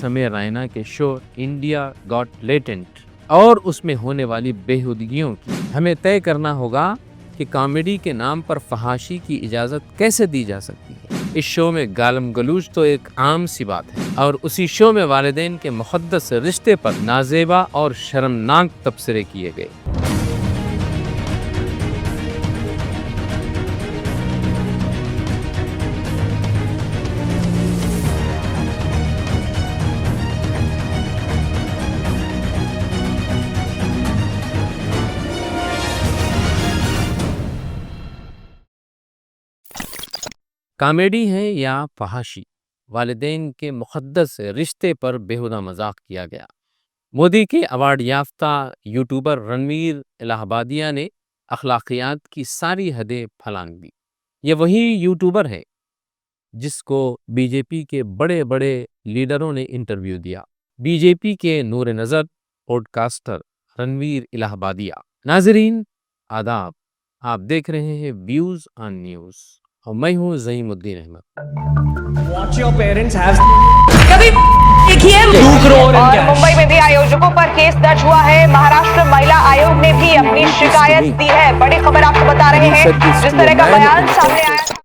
سمے رائنا کے شو India got latent اور اس میں ہونے والی بےہودگیوں کی ہمیں طے کرنا ہوگا کہ کامیڈی کے نام پر فحاشی کی اجازت کیسے دی جا سکتی ہے۔ اس شو میں گالم گلوچ تو ایک عام سی بات ہے، اور اسی شو میں والدین کے مقدس رشتے پر نازیبا اور شرمناک تبصرے کیے گئے۔ کامیڈی ہے یا فحاشی، والدین کے مقدس رشتے پر بیہودہ مذاق کیا گیا۔ مودی کے ایوارڈ یافتہ یوٹیوبر رنویر الہ آبادیہ نے اخلاقیات کی ساری حدیں پھلانگ دی۔ یہ وہی یوٹیوبر ہے جس کو بی جے پی کے بڑے بڑے لیڈروں نے انٹرویو دیا۔ بی جے پی کے نور نظر پوڈ کاسٹر رنویر الہ آبادیہ۔ ناظرین آداب، آپ دیکھ رہے ہیں ویوز آن نیوز اور میں ہوں زعیم الدین Ahmad. What your parents have کبھی دیکھیے 2 crore in اور cash. ممبئی میں بھی آیوجکوں پر کیس درج ہوا ہے۔ مہاراشٹر مہیلا آیوگ نے بھی اپنی شکایت دی ہے۔ بڑی خبر آپ کو بتا رہے ہیں، جس طرح کا بیان سامنے آیا۔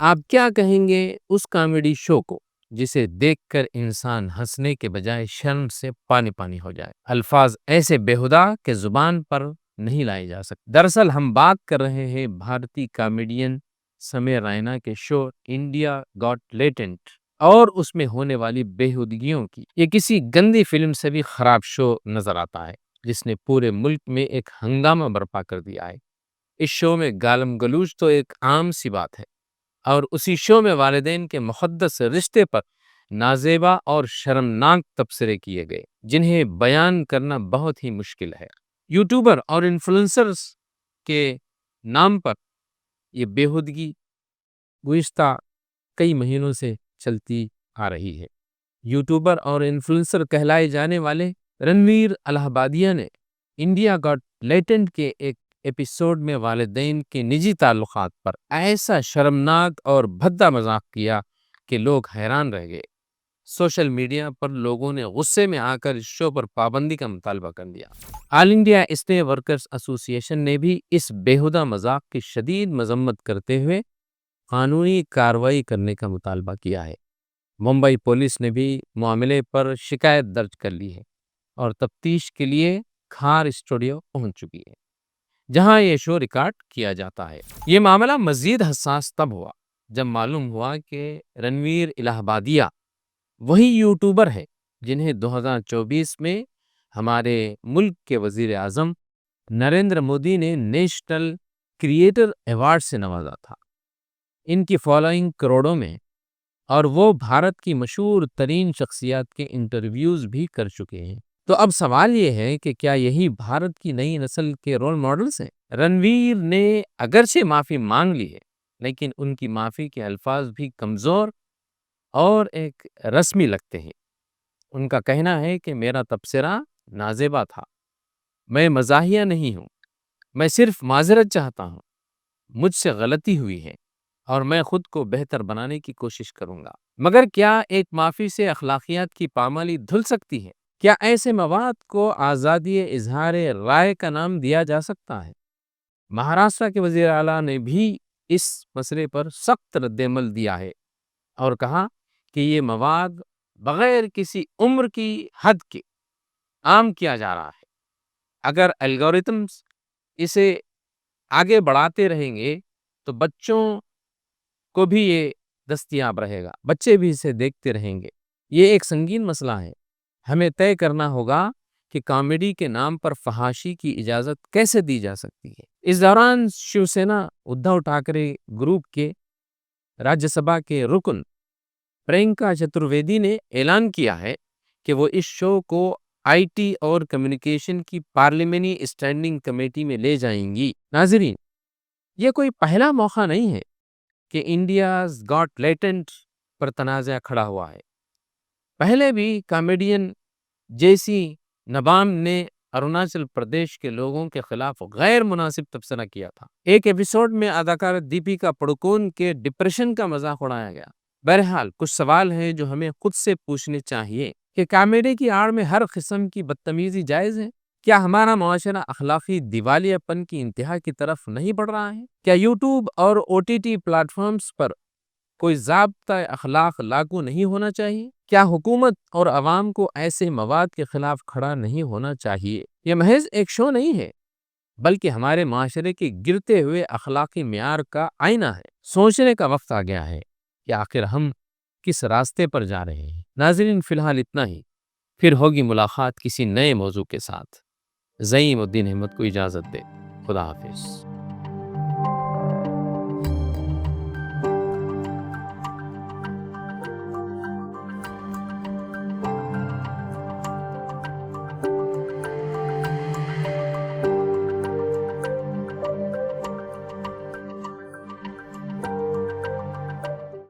آپ کیا کہیں گے اس کامیڈی شو کو جسے دیکھ کر انسان ہنسنے کے بجائے شرم سے پانی پانی ہو جائے؟ الفاظ ایسے بیہودہ کہ زبان پر نہیں لائے جا سکتے۔ دراصل ہم بات کر رہے ہیں بھارتی کامیڈین سمے رائنا کے شو انڈیا گاٹ لیٹنٹ اور اس میں ہونے والی بےہودگیوں کی۔ یہ کسی گندی فلم سے بھی خراب شو نظر آتا ہے جس نے پورے ملک میں ایک ہنگامہ برپا کر دیا ہے۔ اس شو میں گالم گلوچ تو ایک عام سی بات ہے، اور اسی شو میں والدین کے مقدس رشتے پر نازیبا اور شرمناک تبصرے کیے گئے جنہیں بیان کرنا بہت ہی مشکل ہے۔ یوٹیوبر اور انفلوئنسرز کے نام پر یہ بےہودگی گزشتہ کئی مہینوں سے چلتی آ رہی ہے۔ یوٹیوبر اور انفلوئنسر کہلائے جانے والے رنویر الہ آبادیہ نے انڈیا گاٹ لیٹنٹ کے ایک ایپیسوڈ میں والدین کے نجی تعلقات پر ایسا شرمناک اور بھدا مذاق کیا کہ لوگ حیران رہ گئے۔ سوشل میڈیا پر لوگوں نے غصے میں آ کر اس شو پر پابندی کا مطالبہ کر دیا۔ آل انڈیا اسٹے ورکرز ایسوسی ایشن نے بھی اس بیہودہ مذاق کی شدید مذمت کرتے ہوئے قانونی کارروائی کرنے کا مطالبہ کیا ہے۔ ممبئی پولیس نے بھی معاملے پر شکایت درج کر لی ہے اور تفتیش کے لیے کھار اسٹوڈیو پہنچ چکی ہے جہاں یہ شو ریکارڈ کیا جاتا ہے۔ یہ معاملہ مزید حساس تب ہوا جب معلوم ہوا کہ رنویر الہ آبادیہ وہی یوٹیوبر ہے جنہیں 2024 میں ہمارے ملک کے وزیر اعظم نریندر مودی نے نیشنل کریٹر ایوارڈ سے نوازا تھا۔ ان کی فالوئنگ کروڑوں میں، اور وہ بھارت کی مشہور ترین شخصیات کے انٹرویوز بھی کر چکے ہیں۔ تو اب سوال یہ ہے کہ کیا یہی بھارت کی نئی نسل کے رول ماڈلز ہیں؟ رنویر نے اگرچہ معافی مانگ لی ہے، لیکن ان کی معافی کے الفاظ بھی کمزور اور ایک رسمی لگتے ہیں۔ ان کا کہنا ہے کہ میرا تبصرہ نازیبا تھا، میں مزاحیہ نہیں ہوں، میں صرف معذرت چاہتا ہوں، مجھ سے غلطی ہوئی ہے اور میں خود کو بہتر بنانے کی کوشش کروں گا۔ مگر کیا ایک معافی سے اخلاقیات کی پامالی دھل سکتی ہے؟ کیا ایسے مواد کو آزادی اظہار رائے کا نام دیا جا سکتا ہے؟ مہاراشٹر کے وزیر اعلیٰ نے بھی اس مسئلے پر سخت رد عمل دیا ہے اور کہا کہ یہ مواد بغیر کسی عمر کی حد کے عام کیا جا رہا ہے۔ اگر الگورتھمز اسے آگے بڑھاتے رہیں گے تو بچوں کو بھی یہ دستیاب رہے گا، بچے بھی اسے دیکھتے رہیں گے۔ یہ ایک سنگین مسئلہ ہے۔ ہمیں طے کرنا ہوگا کہ کامیڈی کے نام پر فحاشی کی اجازت کیسے دی جا سکتی ہے۔ اس دوران شیو سینا ادھو ٹھاکرے گروپ کے راجیہ سبھا کے رکن پرینکا چترویدی نے اعلان کیا ہے کہ وہ اس شو کو آئی ٹی اور کمیونیکیشن کی پارلیمانی اسٹینڈنگ کمیٹی میں لے جائیں گی۔ ناظرین، یہ کوئی پہلا موقع نہیں ہے کہ انڈیاز گاٹ لیٹنٹ پر تنازع کھڑا ہوا ہے۔ پہلے بھی کامیڈین جیسی نبام نے اروناچل پردیش کے لوگوں کے خلاف غیر مناسب تبصرہ کیا تھا۔ ایک ایپیسوڈ میں اداکارہ دیپیکا پڈوکون کے ڈپریشن کا مذاق اڑایا گیا۔ بہرحال کچھ سوال ہیں جو ہمیں خود سے پوچھنے چاہیے کہ کامیڈی کی آڑ میں ہر قسم کی بدتمیزی جائز ہے؟ کیا ہمارا معاشرہ اخلاقی دیوالیہ پن کی انتہا کی طرف نہیں بڑھ رہا ہے؟ کیا یوٹیوب اور OTT پلیٹ فارمز پر کوئی ضابطۂ اخلاق لاگو نہیں ہونا چاہیے؟ کیا حکومت اور عوام کو ایسے مواد کے خلاف کھڑا نہیں ہونا چاہیے؟ یہ محض ایک شو نہیں ہے، بلکہ ہمارے معاشرے کے گرتے ہوئے اخلاقی معیار کا آئینہ ہے۔ سوچنے کا وقت آ گیا ہے کہ آخر ہم کس راستے پر جا رہے ہیں۔ ناظرین، فی الحال اتنا ہی، پھر ہوگی ملاقات کسی نئے موضوع کے ساتھ۔ زعیم الدین احمد کو اجازت دے، خدا حافظ۔